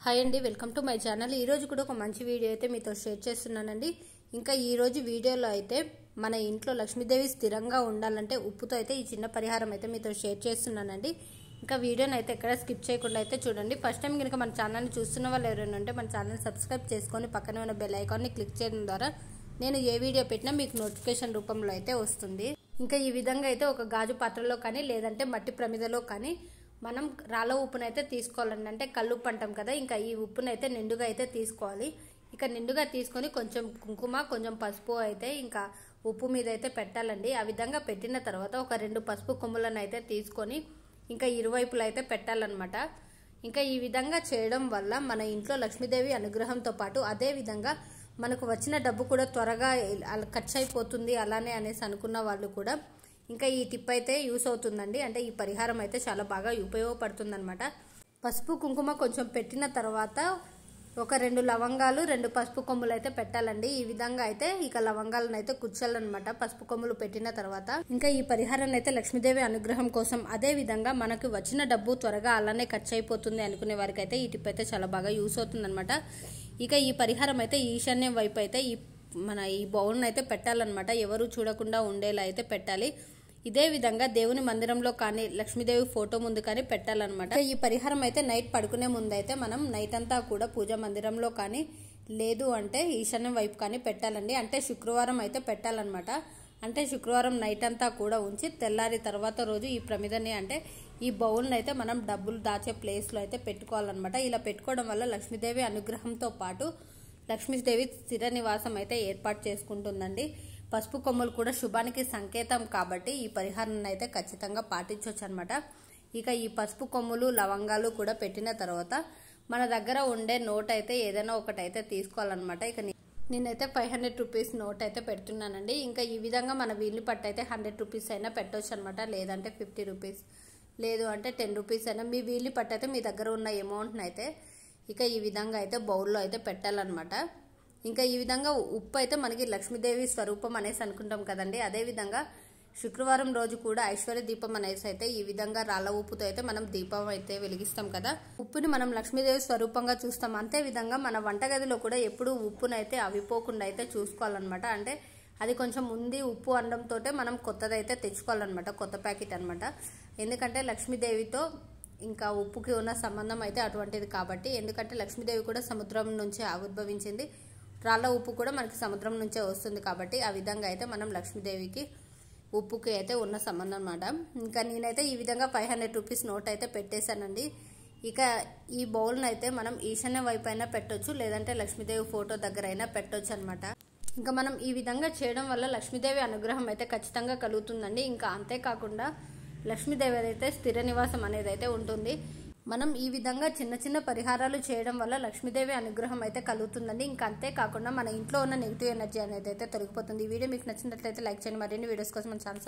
Hi అండి, welcome to my channel. ఈరోజు కూడా ఒక మంచి వీడియో అయితే మీతో షేర్ చేస్తున్నానండి. ఇంకా ఈరోజు వీడియోలో అయితే మన ఇంట్లో లక్ష్మీదేవి స్థిరంగా ఉండాలంటే ఉప్పుతో అయితే ఈ చిన్న పరిహారం అయితే మీతో షేర్ చేస్తున్నానండి. ఇంకా వీడియోని అయితే ఎక్కడ స్కిప్ చేయకుండా అయితే చూడండి. ఫస్ట్ టైం కనుక మన ఛానల్ని చూస్తున్న వాళ్ళు ఎవరైనా ఉంటే మన ఛానల్ సబ్స్క్రైబ్ చేసుకొని పక్కనే ఉన్న బెల్ ఐకాన్ని క్లిక్ చేయడం ద్వారా నేను ఏ వీడియో పెట్టినా మీకు నోటిఫికేషన్ రూపంలో అయితే వస్తుంది. ఇంకా ఈ విధంగా అయితే ఒక గాజు పాత్రలో కానీ లేదంటే మట్టి ప్రమిదలో కానీ మనం రాళ్ళ ఉప్పునైతే తీసుకోవాలండి. అంటే కల్లుప్పు అంటాం కదా, ఇంకా ఈ ఉప్పునైతే నిండుగా అయితే తీసుకోవాలి. ఇక నిండుగా తీసుకొని కొంచెం కుంకుమ కొంచెం పసుపు అయితే ఇంకా ఉప్పు మీద అయితే పెట్టాలండి. ఆ విధంగా పెట్టిన తర్వాత ఒక 2 పసుపు కొమ్ములను అయితే తీసుకొని ఇంకా ఇరువైపులా అయితే పెట్టాలన్నమాట. ఇంకా ఈ విధంగా చేయడం వల్ల మన ఇంట్లో లక్ష్మీదేవి అనుగ్రహంతో పాటు అదే విధంగా మనకు వచ్చిన డబ్బు కూడా త్వరగా ఖర్చు అయిపోతుంది అలానే అనేసి అనుకున్న వాళ్ళు కూడా ఇంకా ఈ టిప్ అయితే యూస్ అవుతుందండి. అంటే ఈ పరిహారం అయితే చాలా బాగా ఉపయోగపడుతుంది అనమాట. పసుపు కుంకుమ కొంచెం పెట్టిన తర్వాత ఒక 2 లవంగాలు 2 పసుపు కొమ్ములు అయితే పెట్టాలండి. ఈ విధంగా అయితే ఇక లవంగాలను అయితే కూర్చోాలన్నమాట పసుపు కొమ్ములు పెట్టిన తర్వాత. ఇంకా ఈ పరిహారాన్ని అయితే లక్ష్మీదేవి అనుగ్రహం కోసం అదే విధంగా మనకు వచ్చిన డబ్బు త్వరగా అలానే ఖర్చు అయిపోతుంది అనుకునే వారికి అయితే ఈ టిప్ అయితే చాలా బాగా యూస్ అవుతుంది అనమాట. ఇక ఈ పరిహారం అయితే ఈశాన్యం వైపు అయితే ఈ బౌల్ని అయితే పెట్టాలన్నమాట. ఎవరు చూడకుండా ఉండేలా అయితే పెట్టాలి. ఇదే విధంగా దేవుని మందిరంలో కానీ లక్ష్మీదేవి ఫోటో ముందు కానీ పెట్టాలన్నమాట. ఈ పరిహారం అయితే నైట్ పడుకునే ముందు అయితే మనం నైట్ అంతా కూడా పూజా మందిరంలో కానీ లేదు అంటే ఈశాన్యం వైపు కానీ పెట్టాలండి. అంటే శుక్రవారం అయితే పెట్టాలన్నమాట. అంటే శుక్రవారం నైట్ అంతా కూడా ఉంచి తెల్లారి తర్వాత రోజు ఈ ప్రమిదని అంటే ఈ బౌల్ని అయితే మనం డబ్బులు దాచే ప్లేస్లో అయితే పెట్టుకోవాలన్నమాట. ఇలా పెట్టుకోవడం వల్ల లక్ష్మీదేవి అనుగ్రహంతో పాటు లక్ష్మీదేవి స్థిర నివాసం అయితే ఏర్పాటు చేసుకుంటుందండి. పసుపు కొమ్ములు కూడా శుభానికి సంకేతం కాబట్టి ఈ పరిహారాన్ని అయితే ఖచ్చితంగా పాటించవచ్చు అనమాట. ఇక ఈ పసుపు కొమ్ములు లవంగాలు కూడా పెట్టిన తర్వాత మన దగ్గర ఉండే నోట్ అయితే ఏదైనా ఒకటైతే తీసుకోవాలన్నమాట. ఇక నేనైతే 500 రూపీస్ నోట్ అయితే పెడుతున్నానండి. ఇంకా ఈ విధంగా మన వీలు పట్టు అయితే 100 రూపీస్ అయినా పెట్టవచ్చు అనమాట. లేదంటే 50 రూపీస్ లేదు అంటే 10 రూపీస్ అయినా మీ వీలు పట్టు అయితే మీ దగ్గర ఉన్న అమౌంట్ని అయితే ఇక ఈ విధంగా అయితే బౌల్లో అయితే పెట్టాలన్నమాట. ఇంకా ఈ విధంగా ఉప్పు అయితే మనకి లక్ష్మీదేవి స్వరూపం అనేసి అనుకుంటాం కదండి. అదేవిధంగా శుక్రవారం రోజు కూడా ఐశ్వర్య దీపం అనేసి అయితే ఈ విధంగా రాళ్ళ ఉప్పుతో అయితే మనం దీపం అయితే వెలిగిస్తాం కదా. ఉప్పుని మనం లక్ష్మీదేవి స్వరూపంగా చూస్తాం. అంతే విధంగా మన వంటగదిలో కూడా ఎప్పుడు ఉప్పునైతే అవిపోకుండా అయితే చూసుకోవాలన్నమాట. అంటే అది కొంచెం ఉంది ఉప్పు అనడంతో మనం కొత్తదైతే తెచ్చుకోవాలన్నమాట, కొత్త ప్యాకెట్ అనమాట. ఎందుకంటే లక్ష్మీదేవితో ఇంకా ఉప్పుకి ఉన్న సంబంధం అయితే అటువంటిది కాబట్టి. ఎందుకంటే లక్ష్మీదేవి కూడా సముద్రం నుంచి ఆవిర్భవించింది, రాళ్ళ ఉప్పు కూడా మనకి సముద్రం నుంచే వస్తుంది కాబట్టి ఆ విధంగా అయితే మనం లక్ష్మీదేవికి ఉప్పుకి అయితే ఉన్న సంబంధం అన్నమాట. ఇంకా నేనైతే ఈ విధంగా 500 రూపీస్ నోట్ అయితే పెట్టేశానండి. ఇక ఈ బౌల్ని అయితే మనం ఈశాన్య వైపు అయినా పెట్టొచ్చు, లేదంటే లక్ష్మీదేవి ఫోటో దగ్గర అయినా పెట్టొచ్చు అనమాట. ఇంకా మనం ఈ విధంగా చేయడం వల్ల లక్ష్మీదేవి అనుగ్రహం అయితే ఖచ్చితంగా కలుగుతుందండి. ఇంకా అంతేకాకుండా లక్ష్మీదేవి అయితే స్థిర నివాసం అనేది అయితే ఉంటుంది. మనం ఈ విధంగా చిన్న చిన్న పరిహారాలు చేయడం వల్ల లక్ష్మీదేవి అనుగ్రహం అయితే కలుగుతుందండి. ఇంకా అంతేకాకుండా మన ఇంట్లో ఉన్న నెగిటివ్ ఎనర్జీ అనేది అయితే తొలగిపోతుంది. ఈ వీడియో మీకు నచ్చినట్లయితే లైక్ చేయండి. మరిన్ని వీడియోస్ కోసం మన ఛానల్